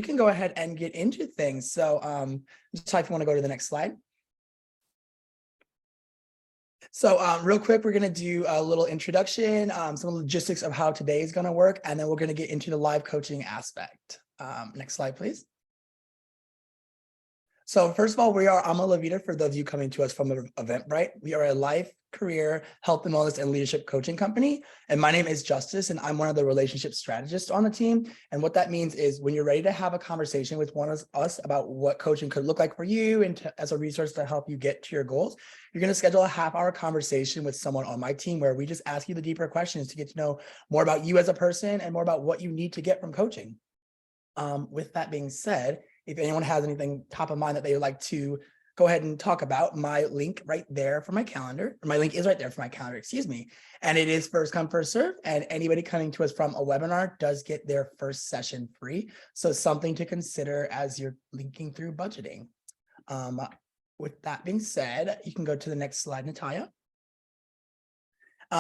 we can go ahead and get into things. So Natalia, if you want to go to the next slide. So real quick, we're going to do a little introduction, some logistics of how today is going to work, and then we're going to get into the live coaching aspect. Next slide, please. So first of all, we are Vida for those of you coming to us from Eventbrite. We are a life, career, health and wellness and leadership coaching company. And my name is Justice, and I'm one of the relationship strategists on the team. And what that means is when you're ready to have a conversation with one of us about what coaching could look like for you and as a resource to help you get to your goals, you're going to schedule a half-hour conversation with someone on my team where we just ask you the deeper questions to get to know more about you as a person and more about what you need to get from coaching. With that being said, if anyone has anything top of mind that they would like to go ahead and talk about, my link right there for my calendar, or my link is right there for my calendar, excuse me. And it is first come, first serve. And anybody coming to us from a webinar does get their first session free. So something to consider as you're linking through budgeting. With that being said, you can go to the next slide, Natalia.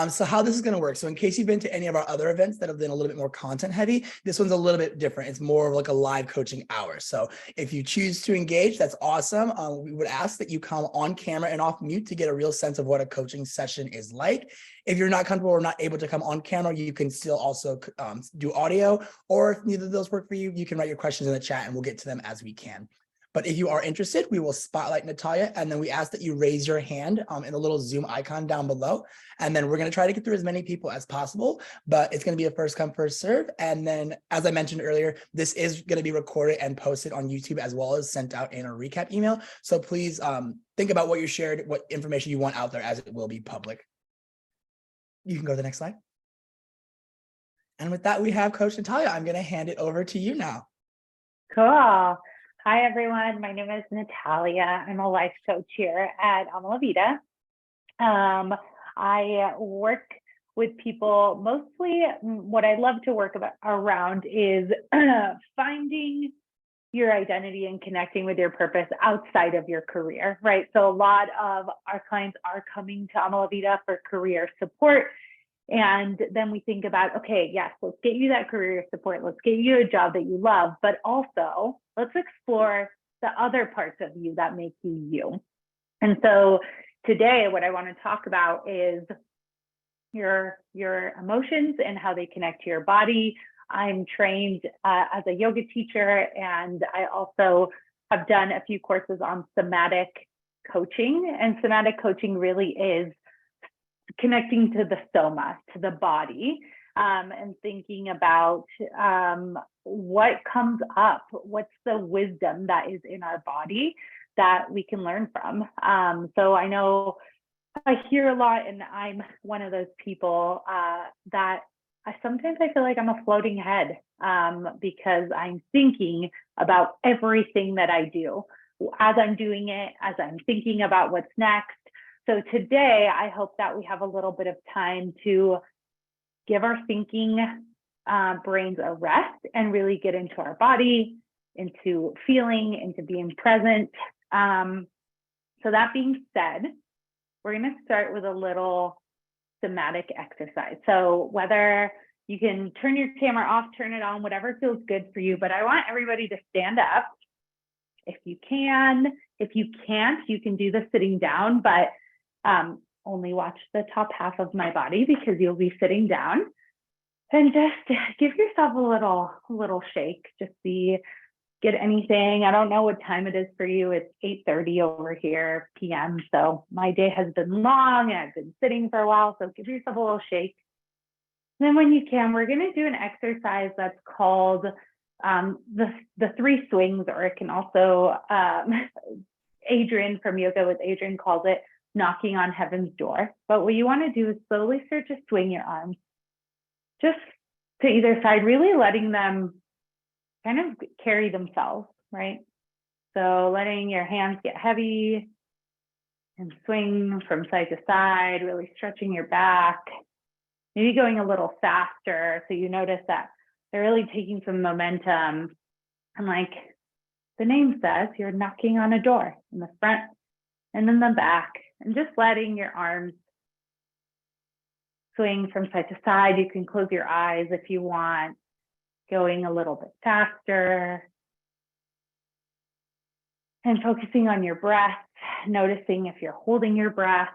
So how this is going to work. So in case you've been to any of our other events that have been a little bit more content heavy, this one's a little bit different. It's more of like a live coaching hour. So if you choose to engage, that's awesome. We would ask that you come on camera and off mute to get a real sense of what a coaching session is like. If you're not comfortable or not able to come on camera, you can still also do audio, or if neither of those work for you, you can write your questions in the chat and we'll get to them as we can. But if you are interested, we will spotlight Natalia, and then we ask that you raise your hand in the little Zoom icon down below. And then we're going to try to get through as many people as possible, but it's going to be a first come, first serve. And then, as I mentioned earlier, this is going to be recorded and posted on YouTube as well as sent out in a recap email. So please think about what you shared, what information you want out there, as it will be public. You can go to the next slide. And with that, we have Coach Natalia. I'm going to hand it over to you now. Cool. Hi, everyone. My name is Natalia. I'm a life coach here at Vida. I work with people. Mostly what I love to work around is finding your identity and connecting with your purpose outside of your career, right? So a lot of our clients are coming to Vida for career support. And then we think about, okay, yes, let's get you that career support. Let's get you a job that you love, but also let's explore the other parts of you that make you you. And so today, what I want to talk about is your emotions and how they connect to your body. I'm trained as a yoga teacher, and I also have done a few courses on somatic coaching. And somatic coaching really is connecting to the soma, to the body, and thinking about what comes up, what's the wisdom that is in our body that we can learn from. So I know I hear a lot, and I'm one of those people that sometimes I feel like I'm a floating head because I'm thinking about everything that I do as I'm doing it, as I'm thinking about what's next. So today, I hope that we have a little bit of time to give our thinking brains a rest and really get into our body, into feeling, into being present. So that being said, we're going to start with a little somatic exercise. So whether you can turn your camera off, turn it on, whatever feels good for you, but I want everybody to stand up if you can. If you can't, you can do the sitting down, but only watch the top half of my body because you'll be sitting down, and just give yourself a little shake. Just get anything. I don't know what time it is for you. It's 8:30 over here p.m. So my day has been long and I've been sitting for a while. So give yourself a little shake. And then when you can, we're going to do an exercise that's called the three swings, or it can also, Adrian from Yoga with Adrian calls it knocking on heaven's door. But what you want to do is slowly start to swing your arms just to either side, really letting them kind of carry themselves, right? So letting your hands get heavy and swing from side to side, really stretching your back, maybe going a little faster. So you notice that they're really taking some momentum. And like the name says, you're knocking on a door in the front and in the back, and just letting your arms swing from side to side. You can close your eyes if you want, going a little bit faster. And focusing on your breath, noticing if you're holding your breath,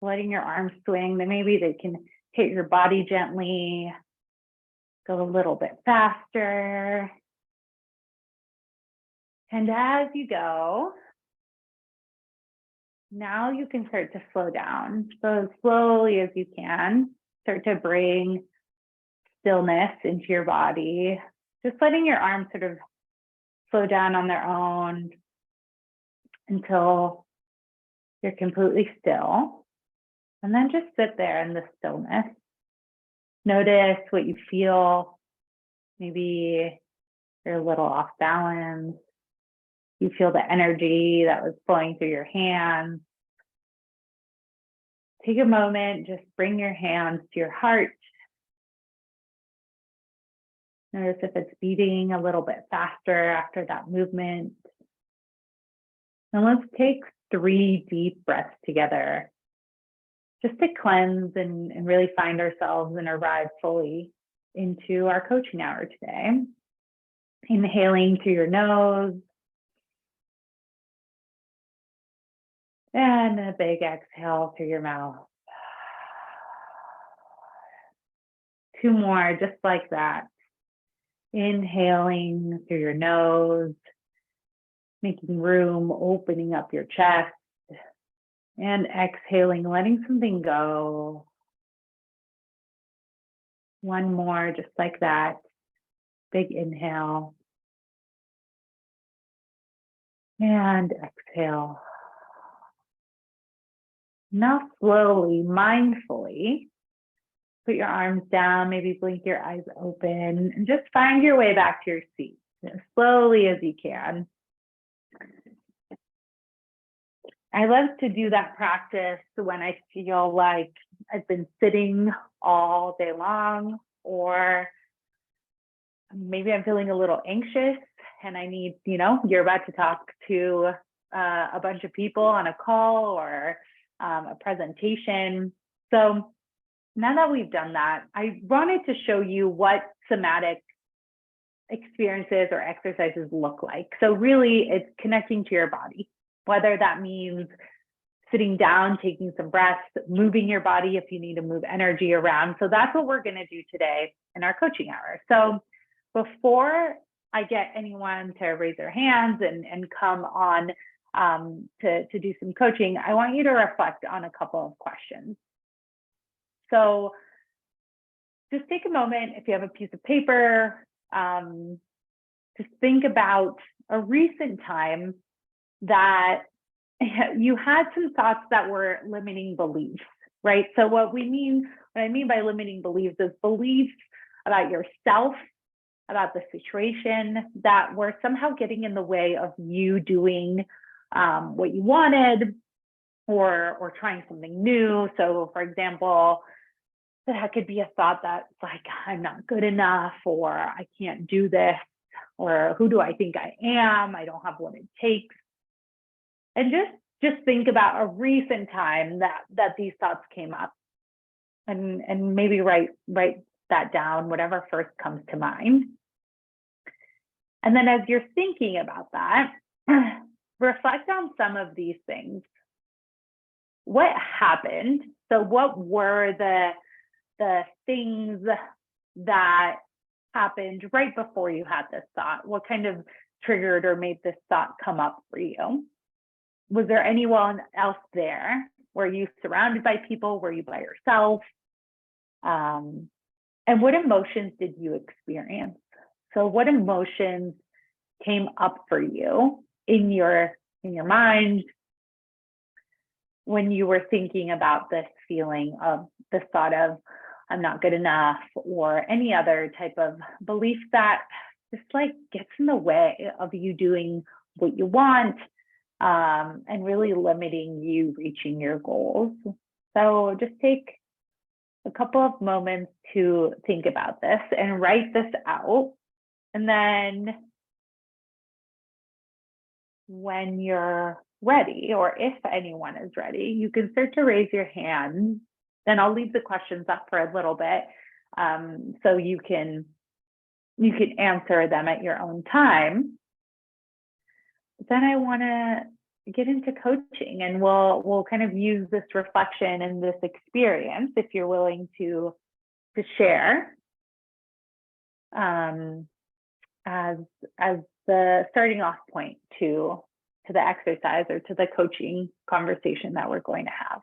letting your arms swing, then maybe they can hit your body gently, go a little bit faster. And as you go, now you can start to slow down. So as slowly as you can, start to bring stillness into your body, just letting your arms sort of slow down on their own until you're completely still. And then just sit there in the stillness. Notice what you feel. Maybe you're a little off balance. You feel the energy that was flowing through your hands. Take a moment, just bring your hands to your heart. Notice if it's beating a little bit faster after that movement. And let's take 3 deep breaths together, just to cleanse and really find ourselves and arrive fully into our coaching hour today. Inhaling through your nose. And a big exhale through your mouth. 2 more, just like that. Inhaling through your nose, making room, opening up your chest. And exhaling, letting something go. 1 more, just like that. Big inhale. And exhale. Now slowly, mindfully, put your arms down, maybe blink your eyes open, and just find your way back to your seat as slowly as you can. I love to do that practice when I feel like I've been sitting all day long, or maybe I'm feeling a little anxious and I need, you're about to talk to a bunch of people on a call or a presentation. So now that we've done that, I wanted to show you what somatic experiences or exercises look like. So really it's connecting to your body, whether that means sitting down, taking some breaths, moving your body if you need to move energy around. So that's what we're going to do today in our coaching hour. So before I get anyone to raise their hands and come on to do some coaching, I want you to reflect on a couple of questions. So just take a moment, if you have a piece of paper, just think about a recent time that you had some thoughts that were limiting beliefs, right? So what I mean by limiting beliefs is beliefs about yourself, about the situation that were somehow getting in the way of you doing what you wanted or trying something new. So for example, that could be a thought that's like, I'm not good enough, or I can't do this, or who do I think I am? I don't have what it takes. And just think about a recent time that these thoughts came up, and maybe write that down, whatever first comes to mind. And then as you're thinking about that, reflect on some of these things. What happened? So what were the things that happened right before you had this thought? What kind of triggered or made this thought come up for you? Was there anyone else there? Were you surrounded by people? Were you by yourself? And what emotions did you experience? So what emotions came up for you in your mind when you were thinking about this feeling of this thought of I'm not good enough, or any other type of belief that just like gets in the way of you doing what you want, and really limiting you reaching your goals? So just take a couple of moments to think about this and write this out. And then when you're ready, or if anyone is ready, you can start to raise your hand. Then I'll leave the questions up for a little bit, so you can answer them at your own time. then I want to get into coaching, and we'll kind of use this reflection and this experience, if you're willing to share, as the starting off point to the exercise or to the coaching conversation that we're going to have.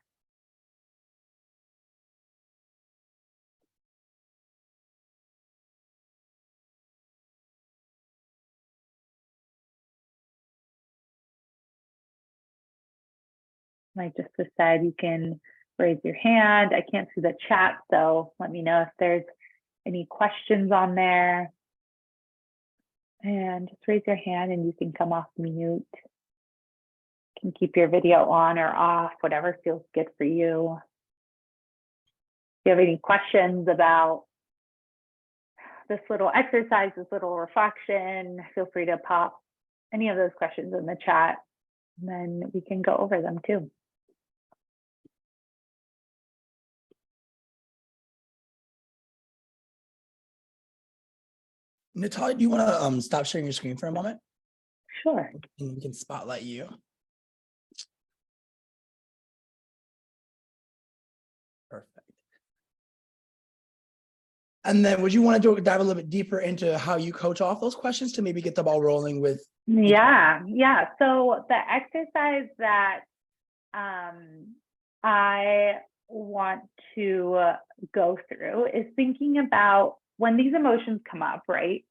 Like just said, you can raise your hand. I can't see the chat, so let me know if there's any questions on there. And just raise your hand and you can come off mute. You can keep your video on or off, whatever feels good for you. If you have any questions about this little exercise, this little reflection, feel free to pop any of those questions in the chat, and then we can go over them too. Natalia, do you want to stop sharing your screen for a moment? Sure. And we can spotlight you. Perfect. And then would you want to dive a little bit deeper into how you coach off those questions to maybe get the ball rolling with? Yeah. So the exercise that I want to go through is thinking about when these emotions come up, right?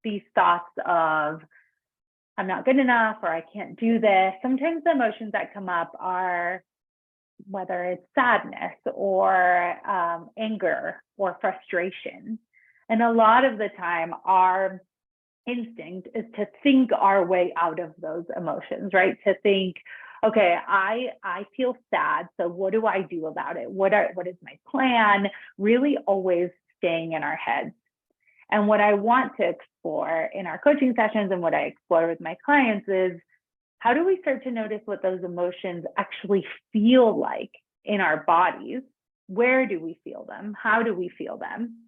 These thoughts of I'm not good enough or I can't do this. Sometimes the emotions that come up are whether it's sadness or anger or frustration. And a lot of the time, our instinct is to think our way out of those emotions, right? To think, okay, I feel sad, so what do I do about it? What is my plan? Really always staying in our heads. And what I want to explore in our coaching sessions and what I explore with my clients is how do we start to notice what those emotions actually feel like in our bodies? Where do we feel them? How do we feel them?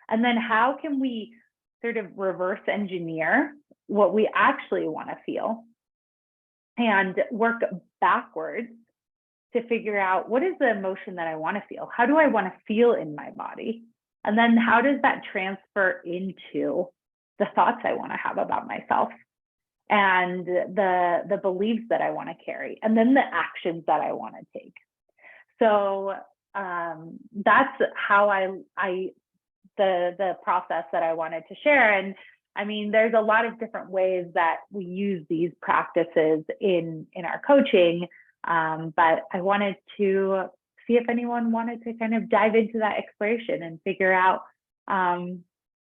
And then how can we sort of reverse engineer what we actually want to feel and work backwards to figure out what is the emotion that I want to feel? How do I want to feel in my body? And then how does that transfer into the thoughts I want to have about myself and the beliefs that I want to carry, and then the actions that I want to take? So that's how the process that I wanted to share. And I mean, there's a lot of different ways that we use these practices in our coaching, but I wanted to see if anyone wanted to kind of dive into that exploration and figure out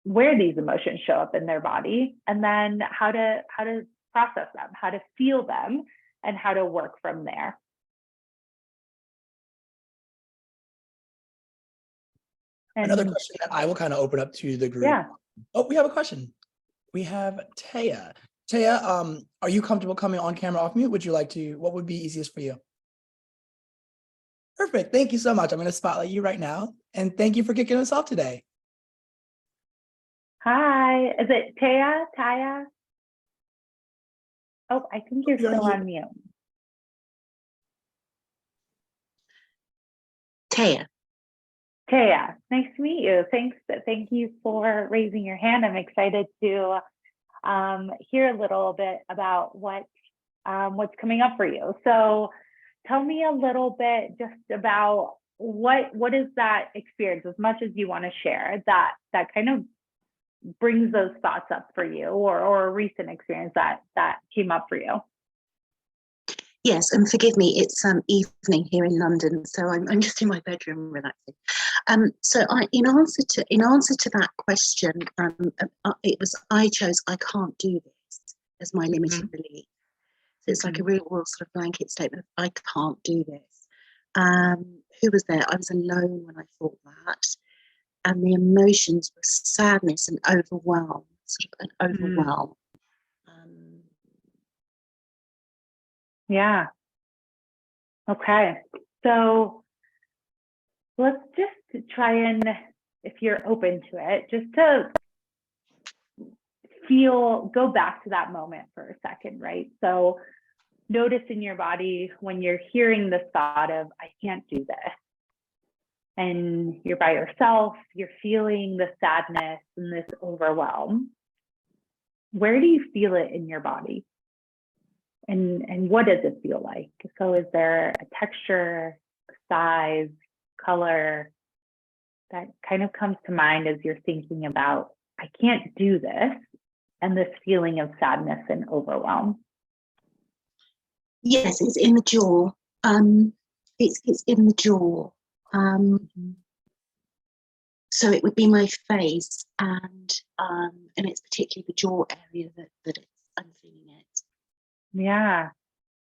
where these emotions show up in their body, and then how to process them, how to feel them, and how to work from there. And another question that I will kind of open up to the group. Yeah. Oh, we have a question. We have Taya. Taya, are you comfortable coming on camera off mute? Would you like to? What would be easiest for you? Perfect. Thank you so much. I'm going to spotlight you right now. And thank you for kicking us off today. Hi. Is it Taya? Taya? Oh, I think you're still on mute. Taya. Taya, nice to meet you. Thank you for raising your hand. I'm excited to hear a little bit about what's coming up for you. So tell me a little bit just about what is that experience, as much as you want to share, that kind of brings those thoughts up for you, or a recent experience that came up for you. Yes, and forgive me, it's evening here in London, so I'm just in my bedroom relaxing. So in answer to that question, it was I chose I can't do this as my limiting belief. So it's like a real world sort of blanket statement of I can't do this. Who was there? I was alone when I thought that, and the emotions were sadness and overwhelm, sort of an overwhelm. Yeah. Okay. So let's just try and, if you're open to it, just to go back to that moment for a second, right? So notice in your body when you're hearing the thought of, I can't do this, and you're by yourself, you're feeling the sadness and this overwhelm. Where do you feel it in your body? And what does it feel like? So is there a texture, size, color that kind of comes to mind as you're thinking about, I can't do this, and this feeling of sadness and overwhelm? Yes, it's in the jaw. It's in the jaw. So it would be my face, and it's particularly the jaw area that I'm feeling it. Yeah.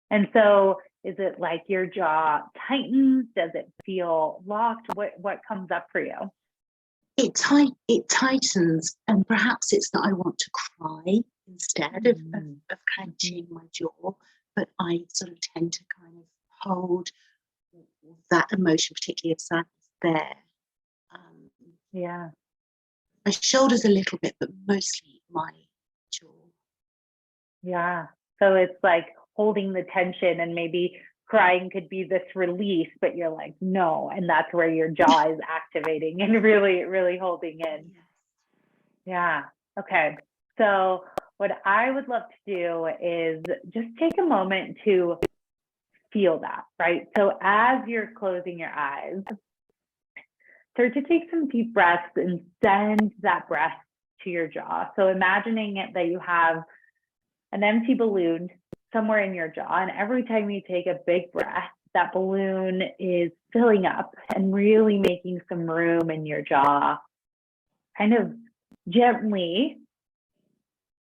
And so is it like your jaw tightens? Does it feel locked? What comes up for you? It tightens, and perhaps it's that I want to cry instead of clenching my jaw, but I sort of tend to kind of hold that emotion, particularly of sadness, there. Yeah. My shoulders a little bit, but mostly my jaw. Yeah. So it's like holding the tension, and maybe crying could be this release, but you're like, no. And that's where your jaw is activating and really, really holding in. Yeah. Okay. So what I would love to do is just take a moment to feel that, right? So as you're closing your eyes, start to take some deep breaths and send that breath to your jaw. So imagining it that you have an empty balloon somewhere in your jaw, and every time you take a big breath, that balloon is filling up and really making some room in your jaw, kind of gently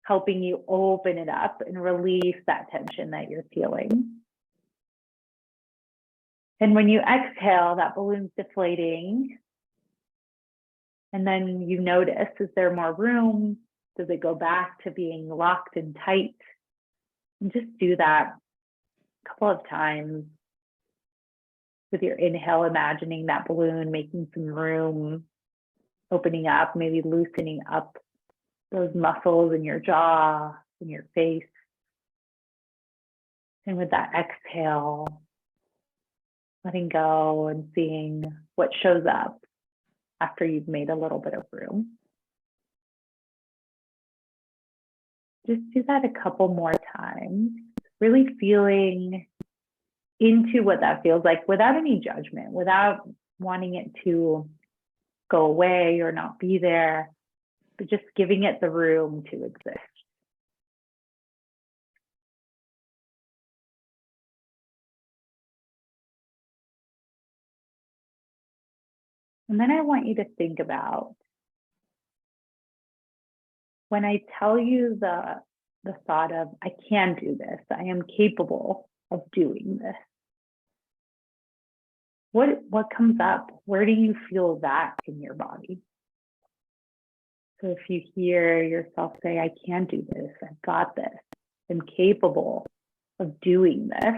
helping you open it up and release that tension that you're feeling. And when you exhale, that balloon's deflating. And then you notice, is there more room? Does it go back to being locked and tight? And just do that a couple of times with your inhale, imagining that balloon making some room, opening up, maybe loosening up those muscles in your jaw, in your face. And with that exhale, letting go and seeing what shows up after you've made a little bit of room. Just do that a couple more times, really feeling into what that feels like without any judgment, without wanting it to go away or not be there, but just giving it the room to exist. And then I want you to think about, when I tell you the thought of, I can do this, I am capable of doing this, what comes up? Where do you feel that in your body? So if you hear yourself say, I can do this, I've got this, I'm capable of doing this.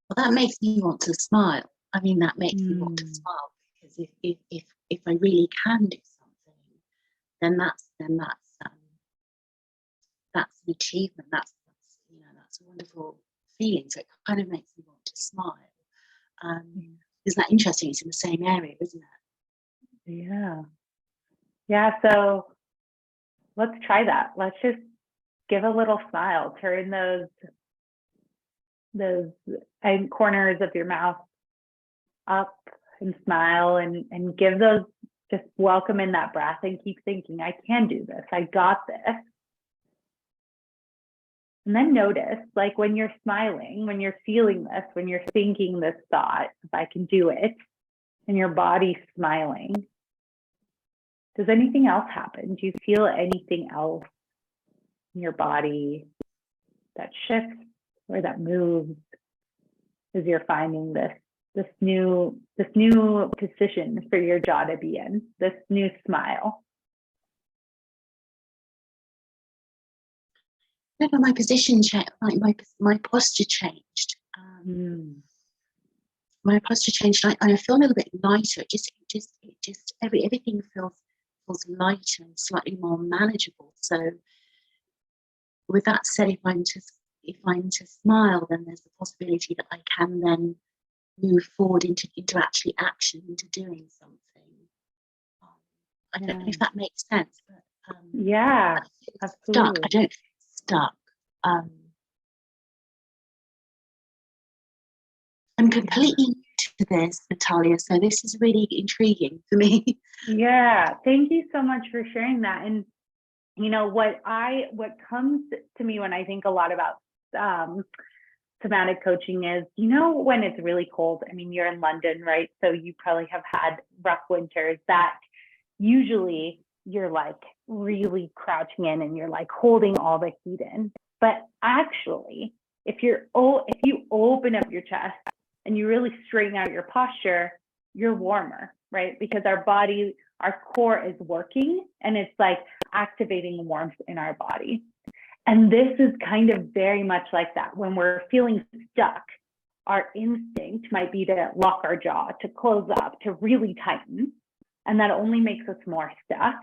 Well, that makes me want to smile. I mean, that makes me want to smile, because if I really can do something, then that's an achievement. That's a wonderful feeling. So it kind of makes me want to smile. Isn't that interesting? It's in the same area, isn't it? Yeah. Yeah. So let's try that. Let's just give a little smile. Turn those corners of your mouth up and smile, and give those, just welcome in that breath and keep thinking, I can do this. I got this. And then notice, like when you're smiling, when you're feeling this, when you're thinking this thought, if I can do it, and your body's smiling, does anything else happen? Do you feel anything else in your body that shifts or that moves as you're finding this new position for your jaw to be in, this new smile? No, my position changed. My posture changed. My posture changed. I feel a little bit lighter. It just everything feels feels lighter and slightly more manageable. So with that said, if I'm to smile, then there's the possibility that I can then move forward into actually action, into doing something. I don't know if that makes sense, but yeah, absolutely. I don't feel stuck. I'm completely new to this, Natalia, so this is really intriguing for me. Yeah, thank you so much for sharing that. And you know what comes to me when I think a lot about somatic coaching is, you know, when it's really cold. I mean, you're in London, right? So you probably have had rough winters that usually you're like really crouching in and you're like holding all the heat in. But actually, if you open up your chest and you really straighten out your posture, you're warmer, right? Because our body, our core is working and it's like activating warmth in our body. And this is kind of very much like that. When we're feeling stuck, our instinct might be to lock our jaw, to close up, to really tighten. And that only makes us more stuck.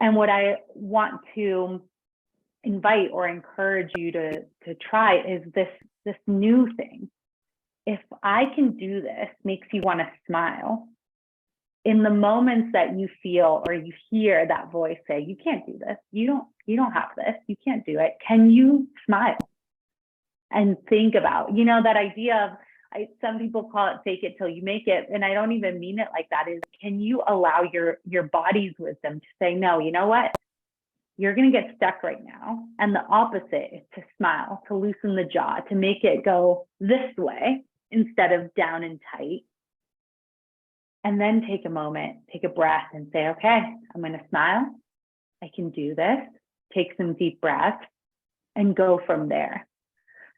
And what I want to invite or encourage you to try is this new thing. If I can do this, makes you want to smile. In the moments that you feel or you hear that voice say, you can't do this, you don't have this, you can't do it, can you smile? And think about, you know, that idea of, some people call it fake it till you make it, and I don't even mean it like that, is can you allow your body's wisdom to say, no, you know what? You're going to get stuck right now. And the opposite is to smile, to loosen the jaw, to make it go this way instead of down and tight. And then take a moment, take a breath and say, okay, I'm going to smile. I can do this. Take some deep breaths and go from there.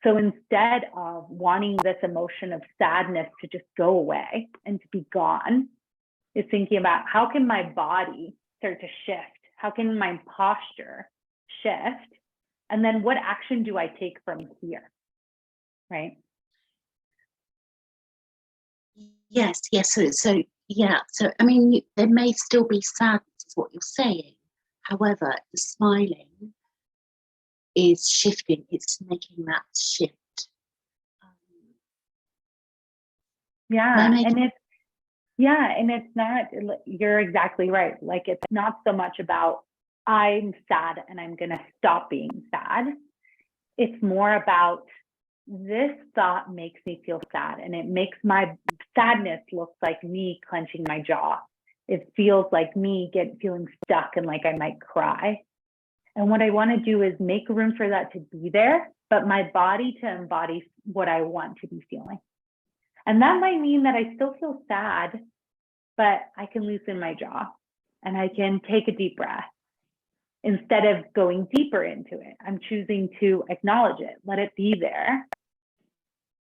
So instead of wanting this emotion of sadness to just go away and to be gone, is thinking about how can my body start to shift? How can my posture shift? And then what action do I take from here, right? Yes. So I mean, there may still be sadness, is what you're saying. However, the smiling is shifting. It's making that shift. And it's not, you're exactly right. Like, it's not so much about I'm sad and I'm going to stop being sad. It's more about this thought makes me feel sad, and it makes my sadness look like me clenching my jaw. It feels like me feeling stuck and like I might cry. And what I want to do is make room for that to be there, but my body to embody what I want to be feeling. And that might mean that I still feel sad, but I can loosen my jaw and I can take a deep breath. Instead of going deeper into it, I'm choosing to acknowledge it, let it be there,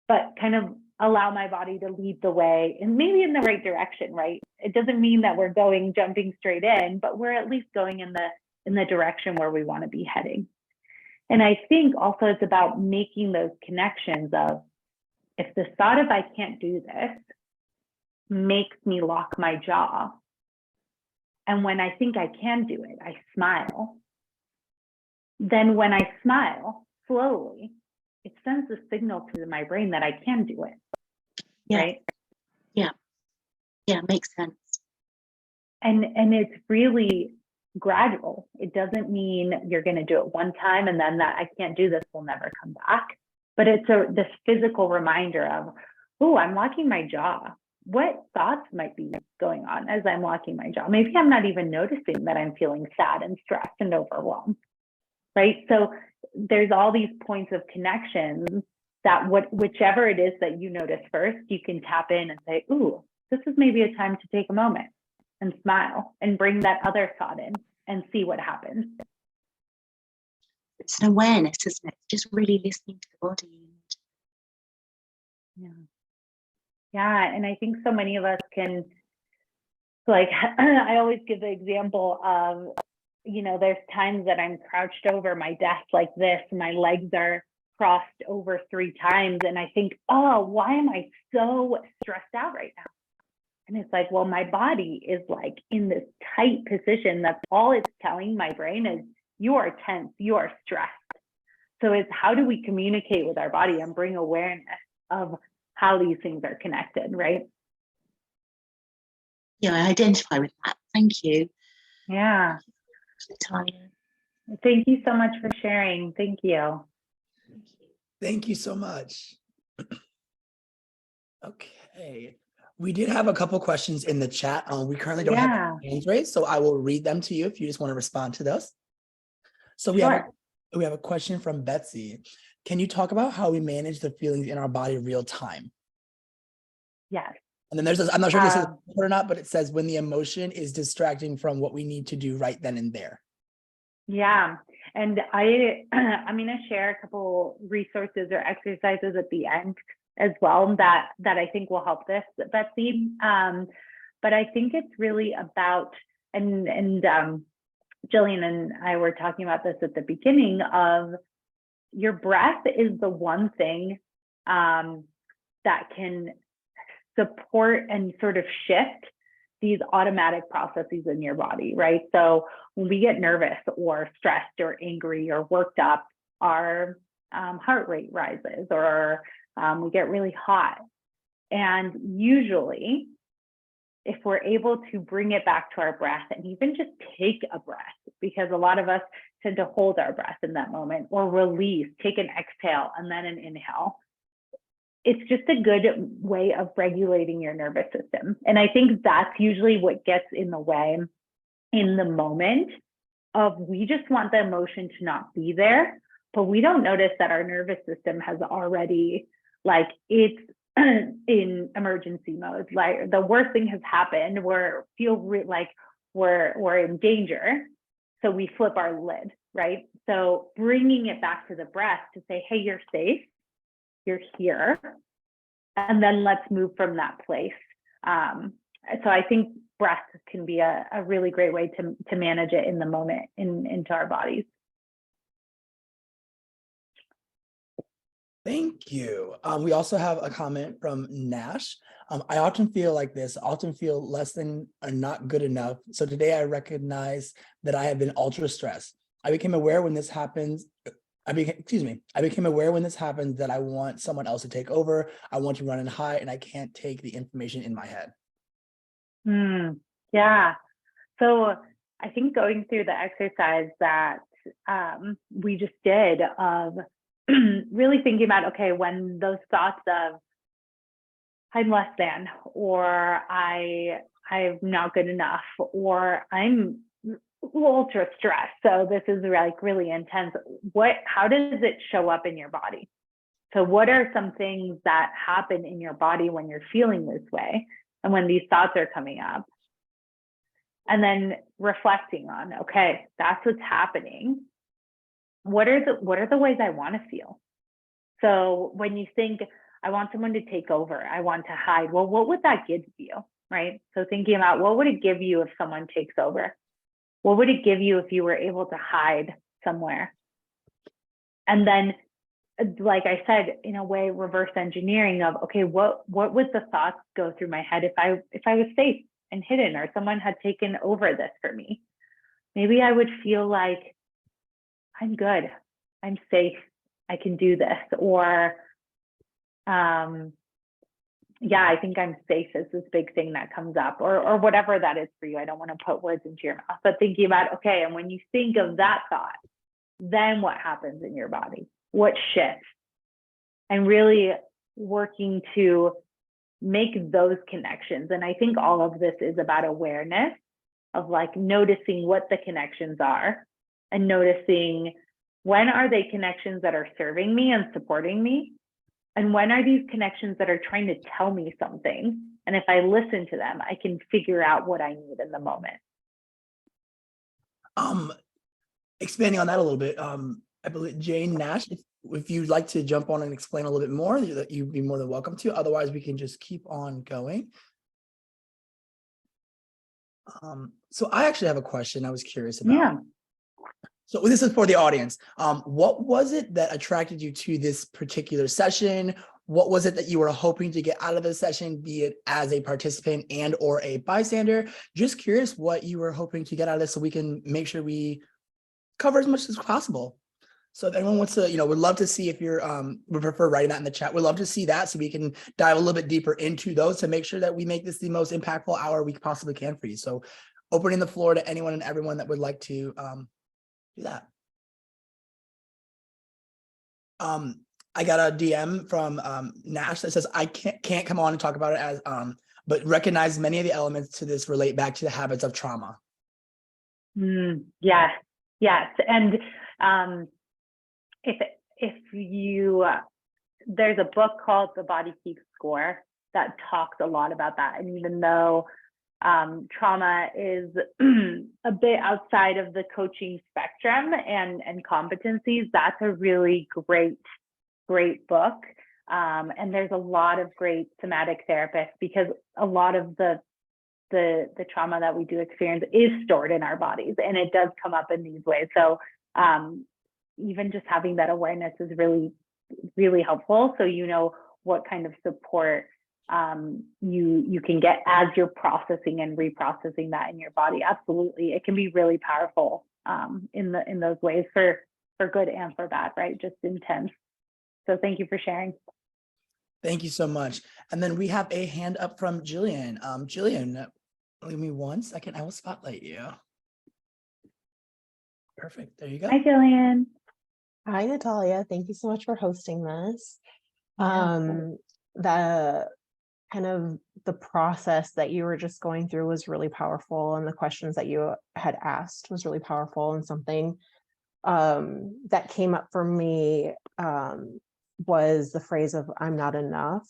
but kind of allow my body to lead the way, and maybe in the right direction, right? It doesn't mean that we're jumping straight in, but we're at least going in the direction where we want to be heading. And I think also it's about making those connections of, if the thought of I can't do this makes me lock my jaw, and when I think I can do it, I smile. Then when I smile slowly, it sends a signal to my brain that I can do it. Yeah. Right? Yeah, makes sense. And it's really gradual. It doesn't mean you're going to do it one time and then that I can't do this will never come back. But it's this physical reminder of, oh, I'm locking my jaw. What thoughts might be going on as I'm locking my jaw? Maybe I'm not even noticing that I'm feeling sad and stressed and overwhelmed, right? So there's all these points of connections that whichever it is that you notice first, you can tap in and say, ooh, this is maybe a time to take a moment and smile and bring that other thought in and see what happens. It's an awareness, isn't it? Just really listening to the body. Yeah, and I think so many of us can, like, I always give the example of, there's times that I'm crouched over my desk like this, and my legs are crossed over 3 times, and I think, oh, why am I so stressed out right now? And it's like, well, my body is like in this tight position. That's all it's telling my brain is you are tense, you are stressed. So it's how do we communicate with our body and bring awareness of how these things are connected, right? Yeah, I identify with that. Thank you. Yeah. Natalia. Thank you so much for sharing. Thank you. Thank you so much. Okay. We did have a couple questions in the chat. We currently don't have any hands raised, so I will read them to you if you just want to respond to those. So we have a question from Betsy. Can you talk about how we manage the feelings in our body real time? Yes. And then there's this, I'm not sure if this is or not, but it says when the emotion is distracting from what we need to do right then and there. Yeah. And I'm going to share a couple resources or exercises at the end as well that I think will help this, Betsy. But I think it's really about, and Jillian and I were talking about this at the beginning of your breath is the one thing that can support and sort of shift these automatic processes in your body, right? So when we get nervous or stressed or angry or worked up, our heart rate rises or we get really hot. And usually, if we're able to bring it back to our breath and even just take a breath, because a lot of us tend to hold our breath in that moment or release, take an exhale and then an inhale. It's just a good way of regulating your nervous system. And I think that's usually what gets in the way in the moment of we just want the emotion to not be there, but we don't notice that our nervous system has already, like, it's in emergency mode. Like the worst thing has happened, like we're in danger. So we flip our lid, right? So bringing it back to the breath to say, hey, you're safe, you're here, and then let's move from that place. So I think breath can be a really great way to manage it in the moment into our bodies. Thank you. We also have a comment from Nash. I often feel like this, often feel less than or not good enough. So today I recognize that I have been ultra stressed. I became aware when this happens. I became aware when this happens that I want someone else to take over. I want to run and hide, and I can't take the information in my head. Yeah. So I think going through the exercise that we just did of really thinking about, okay, when those thoughts of I'm less than, or I'm not good enough, or I'm ultra stressed, so this is like really intense. How does it show up in your body? So what are some things that happen in your body when you're feeling this way and when these thoughts are coming up? And then reflecting on, okay, that's what's happening. What are the ways I want to feel? So when you think, I want someone to take over, I want to hide, well, what would that give you, right? So thinking about what would it give you if someone takes over? What would it give you if you were able to hide somewhere? And then, like I said, in a way, reverse engineering of, okay, what would the thoughts go through my head if I was safe and hidden, or someone had taken over this for me? Maybe I would feel like I'm good, I'm safe, I can do this, or yeah, I think I'm safe is this big thing that comes up, or whatever that is for you. I don't want to put words into your mouth, but thinking about, okay, and when you think of that thought, then what happens in your body? What shifts? And really working to make those connections. And I think all of this is about awareness of like noticing what the connections are and noticing when are they connections that are serving me and supporting me? And when are these connections that are trying to tell me something? And if I listen to them, I can figure out what I need in the moment. Expanding on that a little bit, I believe Jane Nash, if you'd like to jump on and explain a little bit more, that you'd be more than welcome to. Otherwise, we can just keep on going. So I actually have a question I was curious about. Yeah. So this is for the audience. What was it that attracted you to this particular session what was it that you were hoping to get out of the session, be it as a participant and or a bystander? Just curious what you were hoping to get out of this so we can make sure we cover as much as possible. So if anyone wants to, would love to see if you're, would prefer writing that in the chat. We'd love to see that so we can dive a little bit deeper into those to make sure that we make this the most impactful hour we possibly can for you. So opening the floor to anyone and everyone that would like to do that. I got a DM from Nash that says, I can't come on and talk about it as, but recognize many of the elements to this relate back to the habits of trauma. Yes. And if you, there's a book called The Body Keeps Score that talks a lot about that. And even though trauma is a bit outside of the coaching spectrum and competencies, that's a really great book. And there's a lot of great somatic therapists, because a lot of the trauma that we do experience is stored in our bodies, and it does come up in these ways. So even just having that awareness is really, really helpful. So you know what kind of support you can get as you're processing and reprocessing that in your body. Absolutely, it can be really powerful in those ways, for good and for bad, right? Just intense. So thank you for sharing. Thank you so much. And then we have a hand up from Jillian. Jillian, give me 1 second. I will spotlight you. Perfect. There you go. Hi, Jillian. Hi, Natalia. Thank you so much for hosting this. Yeah. The kind of the process that you were just going through was really powerful, and the questions that you had asked was really powerful, and something that came up for me was the phrase of "I'm not enough."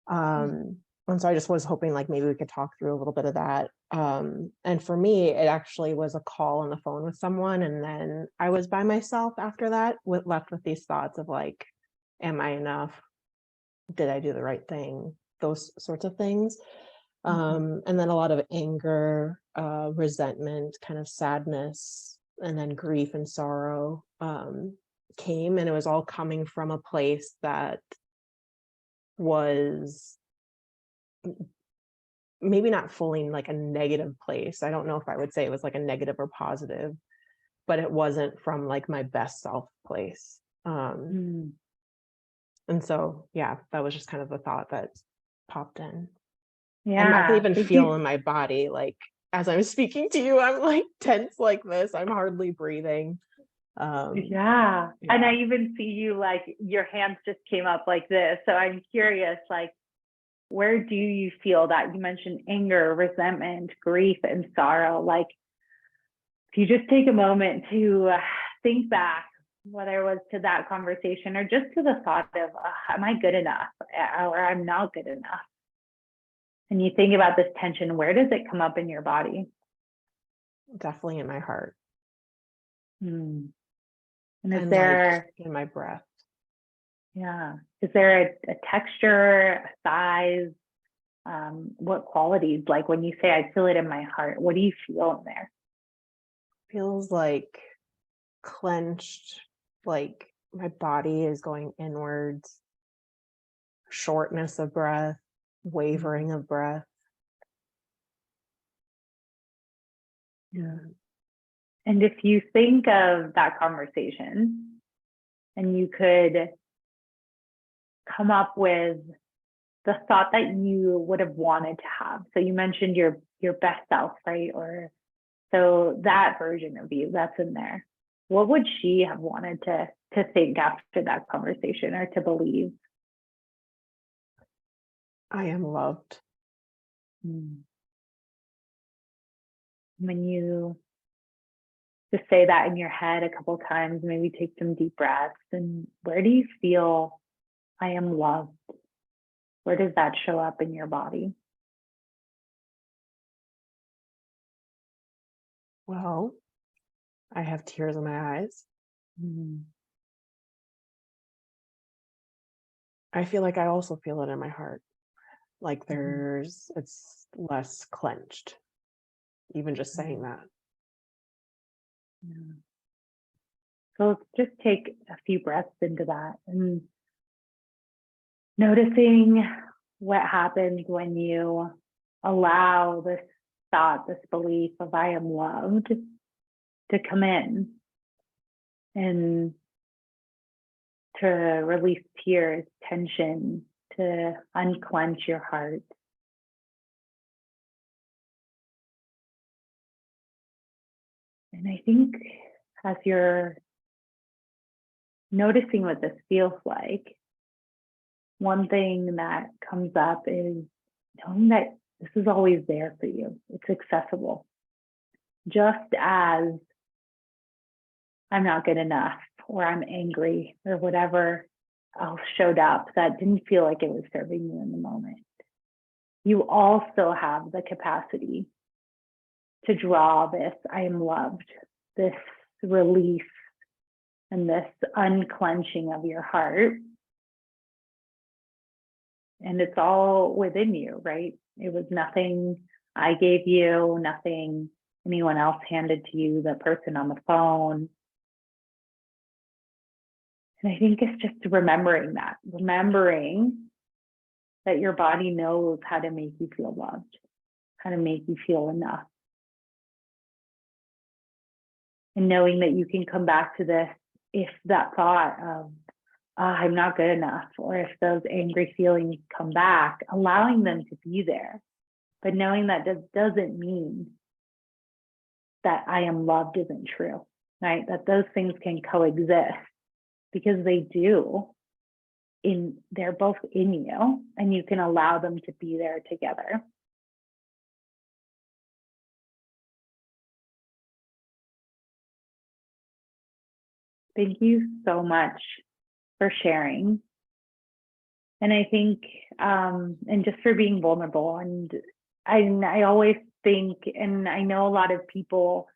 And so I just was hoping like maybe we could talk through a little bit of that. And for me, it actually was a call on the phone with someone, and then I was by myself after that, left with these thoughts of like, am I enough? Did I do the right thing? Those sorts of things. And then a lot of anger, resentment, kind of sadness, and then grief and sorrow came, and it was all coming from a place that was maybe not fully like a negative place. I don't know if I would say it was like a negative or positive, but it wasn't from like my best self place. And so, yeah, that was just kind of a thought that popped in. Yeah. And I can even feel in my body, like as I'm speaking to you, I'm like tense like this. I'm hardly breathing. Yeah. And I even see you, like your hands just came up like this. So I'm curious, like, where do you feel that? You mentioned anger, resentment, grief, and sorrow. Like, if you just take a moment to think back, whether it was to that conversation or just to the thought of, am I good enough? Or I'm not good enough. And you think about this tension, where does it come up in your body? Definitely in my heart. And is And there like in my breath? Yeah. Is there a texture, a size? What qualities? Like when you say I feel it in my heart, what do you feel in there? Feels like clenched, like my body is going inwards, shortness of breath, wavering of breath. Yeah. And if you think of that conversation and you could come up with the thought that you would have wanted to have. So you mentioned your best self, right? Or so that version of you that's in there. What would she have wanted to think after that conversation, or to believe? I am loved. When you just say that in your head a couple of times, maybe take some deep breaths, and where do you feel I am loved? Where does that show up in your body? Well, I have tears in my eyes. I feel like I also feel it in my heart. Like it's less clenched, even just saying that. Yeah. So let's just take a few breaths into that. And Noticing what happens when you allow this thought, this belief of I am loved to come in and to release tears, tension, to unclench your heart. And I think as you're noticing what this feels like, one thing that comes up is knowing that this is always there for you. It's accessible. Just as I'm not good enough, or I'm angry, or whatever else showed up that didn't feel like it was serving you in the moment, you also have the capacity to draw this I am loved, this release, and this unclenching of your heart. And it's all within you, right? It was nothing I gave you, nothing anyone else handed to you, the person on the phone. And I think it's just remembering that your body knows how to make you feel loved, how to make you feel enough. And knowing that you can come back to this if that thought of, I'm not good enough, or if those angry feelings come back, allowing them to be there, but knowing that doesn't mean that I am loved isn't true, right? That those things can coexist, because they do. They're both in you, and you can allow them to be there together. Thank you so much for sharing. And I think, and just for being vulnerable. And I always think, and I know a lot of people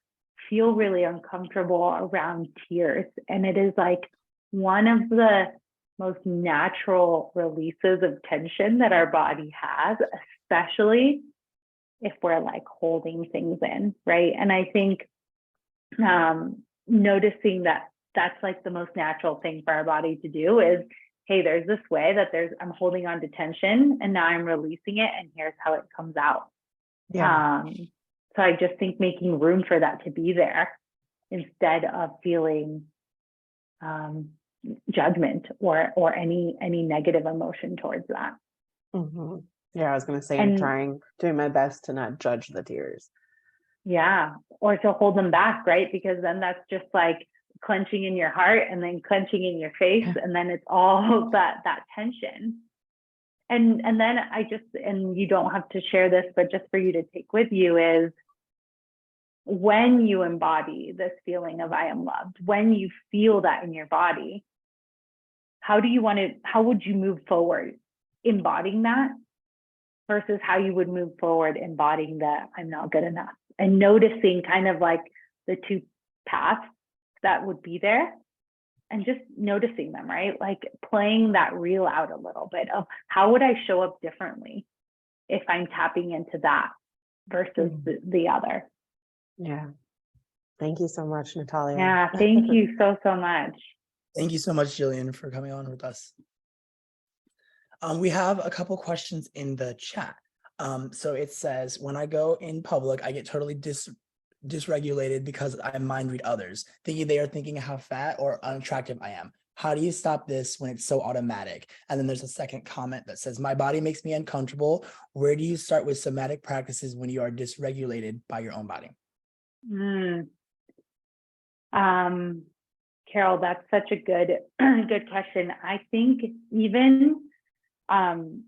feel really uncomfortable around tears. And it is like one of the most natural releases of tension that our body has, especially if we're like holding things in, right? And I think noticing that that's like the most natural thing for our body to do is, hey, there's this way that I'm holding on to tension, and now I'm releasing it, and here's how it comes out. Yeah. So I just think making room for that to be there instead of feeling judgment or any negative emotion towards that. Mm-hmm. Yeah, I was going to say, And I'm doing my best to not judge the tears. Yeah, or to hold them back, right? Because then that's just like clenching in your heart and then clenching in your face, and then it's all that tension. And then and you don't have to share this, but just for you to take with you is, when you embody this feeling of I am loved, when you feel that in your body, how would you move forward embodying that versus how you would move forward embodying that I'm not good enough, and noticing kind of like the two paths that would be there, and just noticing them, right? Like playing that reel out a little bit of how would I show up differently if I'm tapping into that versus the other. Yeah. Thank you so much, Natalia. Yeah, thank you so much. Thank you so much, Jillian, for coming on with us. We have a couple questions in the chat. So it says, when I go in public, I get totally dysregulated because I mind read others, thinking they are thinking how fat or unattractive I am. How do you stop this when it's so automatic? And then there's a second comment that says, my body makes me uncomfortable. Where do you start with somatic practices when you are dysregulated by your own body? Carol, that's such a good question. I think even and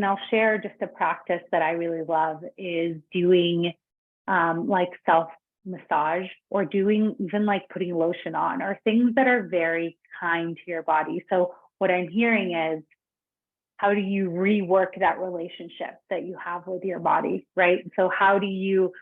I'll share just a practice that I really love is doing like self massage, or doing even like putting lotion on, or things that are very kind to your body. So what I'm hearing is, how do you rework that relationship that you have with your body, right? So how do you,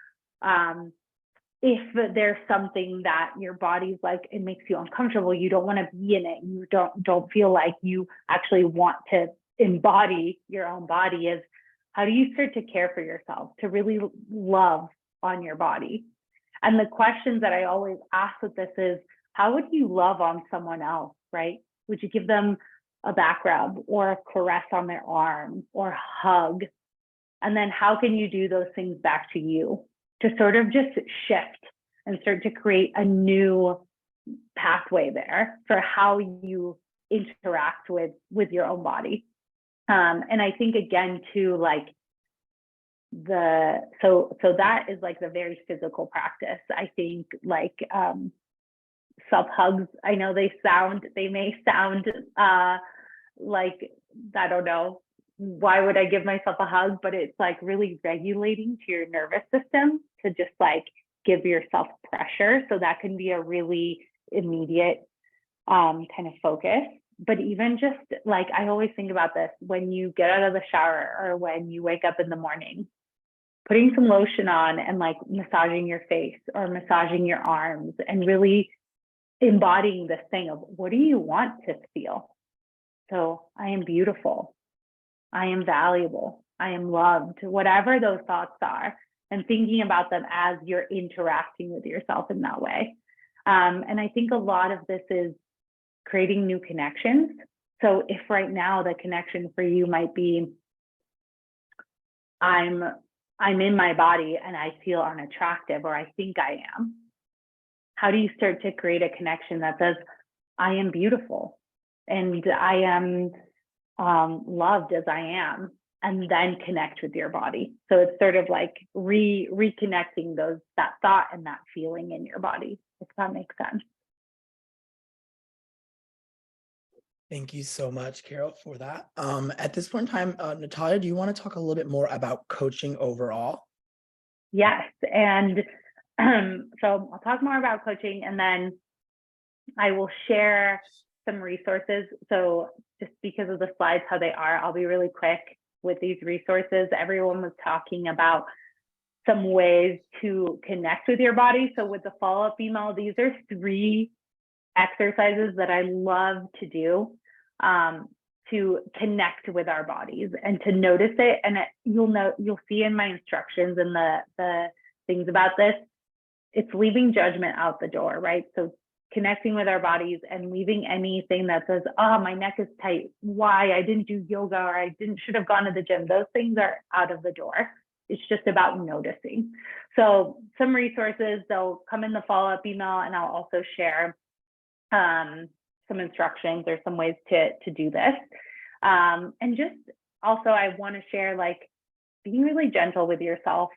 if there's something that your body's like, it makes you uncomfortable, you don't want to be in it, you don't feel like you actually want to embody your own body, is how do you start to care for yourself, to really love on your body? And the questions that I always ask with this is, how would you love on someone else, right? Would you give them a back rub or a caress on their arm or a hug. And then how can you do those things back to you to sort of just shift and start to create a new pathway there for how you interact with your own body. And I think again too, like so that is like the very physical practice. I think like self hugs, I know they may sound like, I don't know, why would I give myself a hug? But it's like really regulating to your nervous system to just like give yourself pressure. So that can be a really immediate kind of focus. But even just like, I always think about this when you get out of the shower or when you wake up in the morning, putting some lotion on and like massaging your face or massaging your arms and really embodying this thing of what do you want to feel? So I am beautiful. I am valuable. I am loved, whatever those thoughts are, and thinking about them as you're interacting with yourself in that way. And I think a lot of this is creating new connections. So if right now the connection for you might be, I'm in my body and I feel unattractive, or I think I am. How do you start to create a connection that says, I am beautiful and I am loved as I am, and then connect with your body. So it's sort of like reconnecting that thought and that feeling in your body, if that makes sense. Thank you so much, Carol, for that. At this point in time, Natalia, do you want to talk a little bit more about coaching overall? Yes, and so I'll talk more about coaching, and then I will share some resources. So just because of the slides, how they are, I'll be really quick with these resources. Everyone was talking about some ways to connect with your body. So with the follow-up email, these are 3 exercises that I love to do to connect with our bodies and to notice it. And you'll see in my instructions and the things about this, it's leaving judgment out the door, right? So connecting with our bodies and leaving anything that says, oh, my neck is tight. Why? I didn't do yoga, or I should have gone to the gym. Those things are out of the door. It's just about noticing. So some resources, they'll come in the follow-up email, and I'll also share some instructions or some ways to do this. And just also, I want to share like being really gentle with yourself.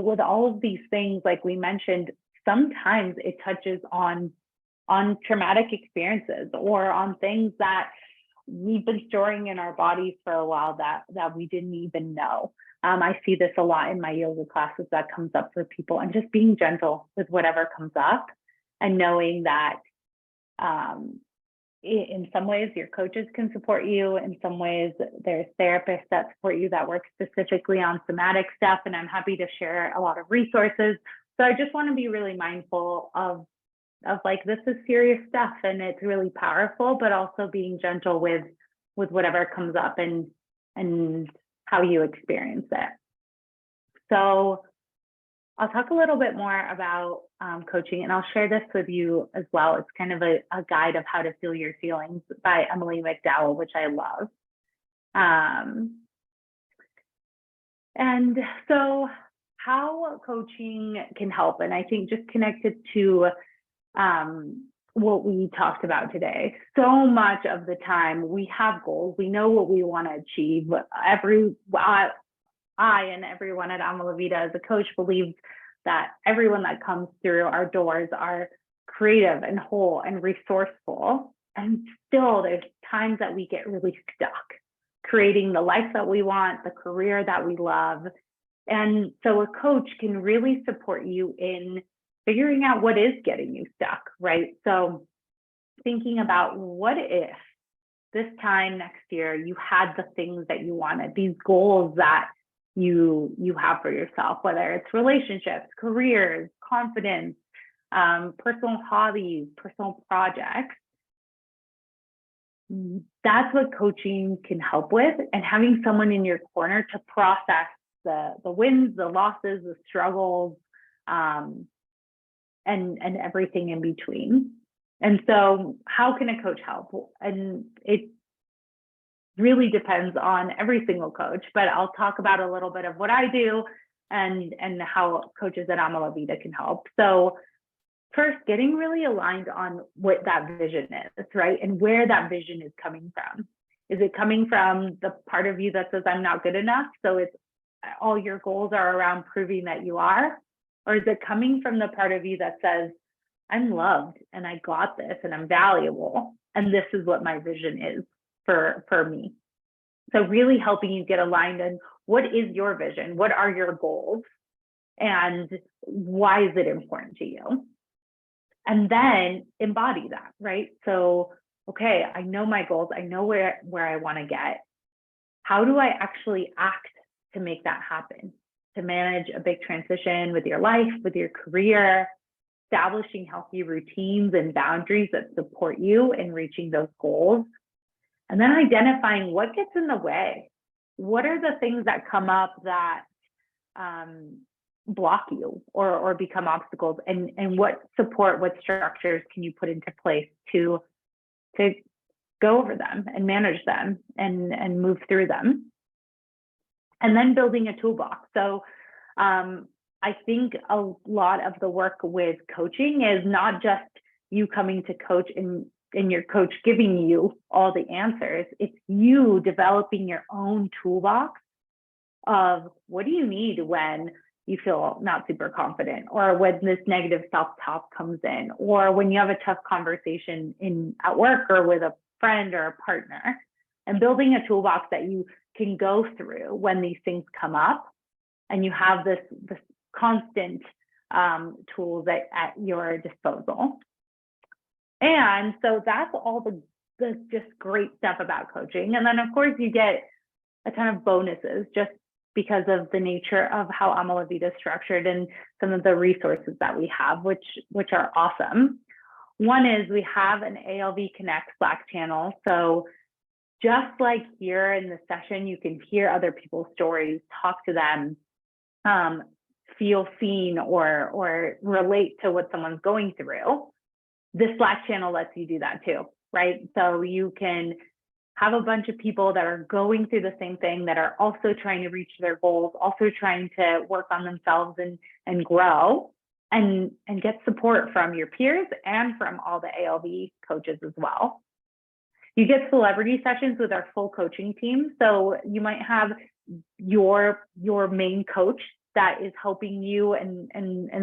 With all of these things, like we mentioned, sometimes it touches on traumatic experiences or on things that we've been storing in our bodies for a while that we didn't even know. I see this a lot in my yoga classes that comes up for people, and just being gentle with whatever comes up and knowing that in some ways your coaches can support you. In some ways there's therapists that support you that work specifically on somatic stuff, and I'm happy to share a lot of resources. So I just want to be really mindful of like, this is serious stuff and it's really powerful, but also being gentle with whatever comes up and how you experience it. So I'll talk a little bit more about coaching, and I'll share this with you as well. It's kind of a guide of how to feel your feelings by Emily McDowell, which I love. And so how coaching can help, and I think just connected to what we talked about today. So much of the time we have goals, we know what we want to achieve. I and everyone at Vida as a coach believes that everyone that comes through our doors are creative and whole and resourceful. And still there's times that we get really stuck creating the life that we want, the career that we love. And so a coach can really support you in figuring out what is getting you stuck, right? So thinking about, what if this time next year you had the things that you wanted, these goals that you have for yourself, whether it's relationships, careers, confidence, personal hobbies, personal projects. That's what coaching can help with, and having someone in your corner to process the wins, the losses, the struggles, and everything in between. And so how can a coach help? And it really depends on every single coach, but I'll talk about a little bit of what I do and how coaches at Amala Vida can help. So first, getting really aligned on what that vision is, right? And where that vision is coming from. Is it coming from the part of you that says, I'm not good enough? So it's all your goals are around proving that you are? Or is it coming from the part of you that says, I'm loved and I got this and I'm valuable and this is what my vision is for me? So really helping you get aligned on what is your vision? What are your goals? And why is it important to you? And then embody that, right? So, okay, I know my goals. I know where I want to get. How do I actually act to make that happen? To manage a big transition with your life, with your career, establishing healthy routines and boundaries that support you in reaching those goals. And then identifying what gets in the way. What are the things that come up that block you or become obstacles, and what support, what structures can you put into place to go over them and manage them and move through them. And then building a toolbox. So I think a lot of the work with coaching is not just you coming to coach and your coach giving you all the answers. It's you developing your own toolbox of what do you need when you feel not super confident, or when this negative self-talk comes in, or when you have a tough conversation at work or with a friend or a partner, and building a toolbox that you can go through when these things come up, and you have this constant tools at your disposal. And so that's all the just great stuff about coaching. And then of course you get a ton of bonuses just because of the nature of how Amala Vida is structured and some of the resources that we have, which are awesome. One is we have an ALV Connect Slack channel. So just like here in the session, you can hear other people's stories, talk to them, feel seen or relate to what someone's going through. This Slack channel lets you do that too, right? So you can have a bunch of people that are going through the same thing, that are also trying to reach their goals, also trying to work on themselves and grow, and get support from your peers and from all the ALV coaches as well. You get celebrity sessions with our full coaching team. So you might have your main coach that is helping you and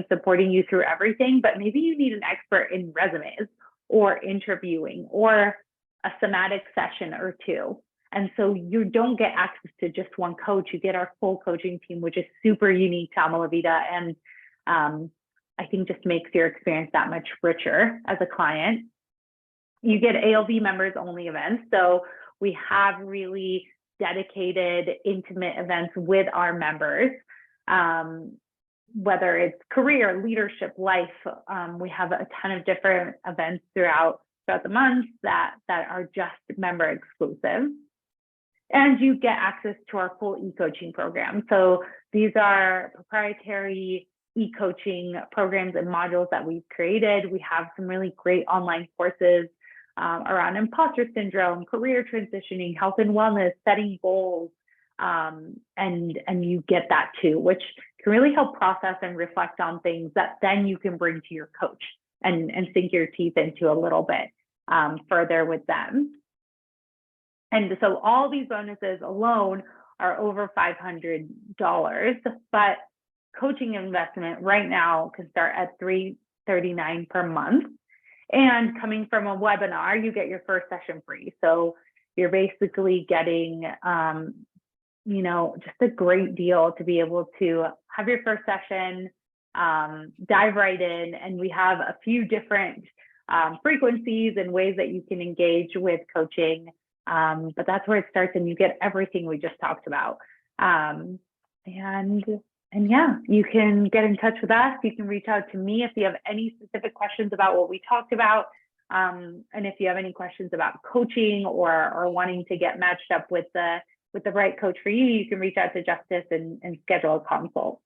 supporting you through everything, but maybe you need an expert in resumes or interviewing or a somatic session or two. And so you don't get access to just one coach. You get our full coaching team, which is super unique to Amala Vida, and I think just makes your experience that much richer as a client. You get ALV members only events. So we have really dedicated, intimate events with our members, whether it's career, leadership, life. We have a ton of different events throughout the month that are just member exclusive. And you get access to our full e-coaching program. So these are proprietary e-coaching programs and modules that we've created. We have some really great online courses around imposter syndrome, career transitioning, health and wellness, setting goals, and you get that too, which can really help process and reflect on things that then you can bring to your coach and sink your teeth into a little bit further with them. And so all these bonuses alone are over $500, but coaching investment right now can start at $339 per month. And coming from a webinar, you get your first session free. So you're basically getting, just a great deal to be able to have your first session, dive right in. And we have a few different frequencies and ways that you can engage with coaching. But that's where it starts, and you get everything we just talked about. And yeah, you can get in touch with us. You can reach out to me if you have any specific questions about what we talked about. And if you have any questions about coaching or wanting to get matched up with the right coach for you, you can reach out to Justice and schedule a consult.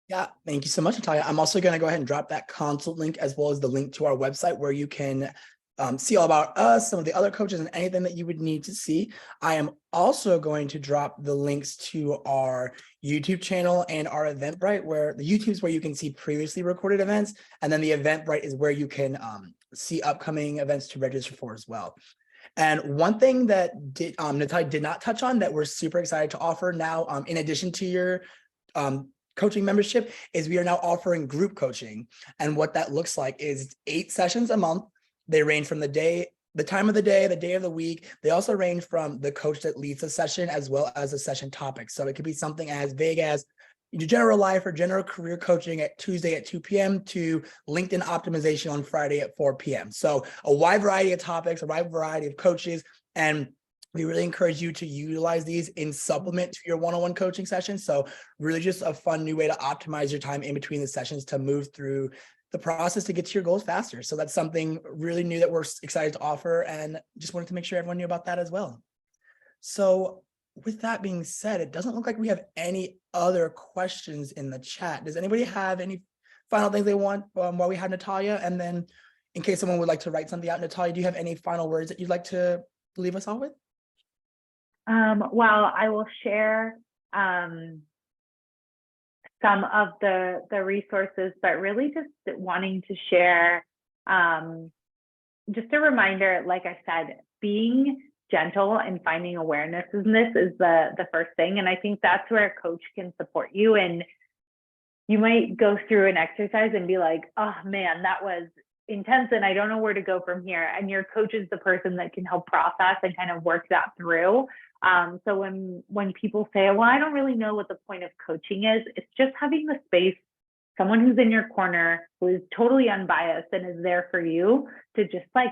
Yeah, thank you so much, Natalia. I'm also going to go ahead and drop that consult link as well as the link to our website where you can see all about us, some of the other coaches, and anything that you would need to see. I am also going to drop the links to our YouTube channel and our Eventbrite, where the YouTube is where you can see previously recorded events, and then the Eventbrite is where you can see upcoming events to register for as well. And one thing that Natalia did not touch on that we're super excited to offer now, in addition to your coaching membership, is we are now offering group coaching. And what that looks like is 8 sessions a month. They range from the time of the day of the week. They also range from the coach that leads the session as well as the session topic. So it could be something as vague as general life or general career coaching at Tuesday at 2 p.m. to LinkedIn optimization on Friday at 4 p.m. So a wide variety of topics, a wide variety of coaches, and we really encourage you to utilize these in supplement to your one-on-one coaching sessions. So really just a fun new way to optimize your time in between the sessions to move through the process to get to your goals faster. So that's something really new that we're excited to offer, and just wanted to make sure everyone knew about that as well. So with that being said, it doesn't look like we have any other questions in the chat. Does anybody have any final things they want while we have Natalia? And then in case someone would like to write something out, Natalia, do you have any final words that you'd like to leave us all with? Well, I will share some of the resources, but really just wanting to share just a reminder, like I said, being gentle and finding awareness in this is the first thing. And I think that's where a coach can support you. And you might go through an exercise and be like, oh man, that was intense and I don't know where to go from here. And your coach is the person that can help process and kind of work that through. So when people say, well, I don't really know what the point of coaching is, it's just having the space, someone who's in your corner, who is totally unbiased and is there for you to just like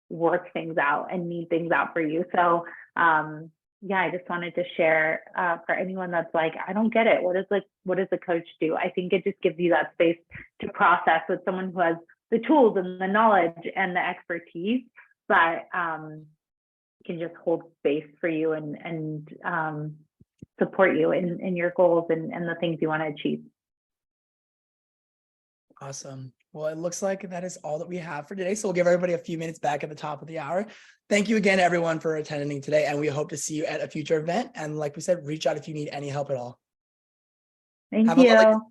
work things out and meet things out for you. So yeah, I just wanted to share for anyone that's like, I don't get it. What does the coach do? I think it just gives you that space to process with someone who has the tools and the knowledge and the expertise, but can just hold space for you and support you in your goals and the things you want to achieve. Awesome. Well, it looks like that is all that we have for today. So we'll give everybody a few minutes back at the top of the hour. Thank you again, everyone, for attending today. And we hope to see you at a future event. And like we said, reach out if you need any help at all. Thank you.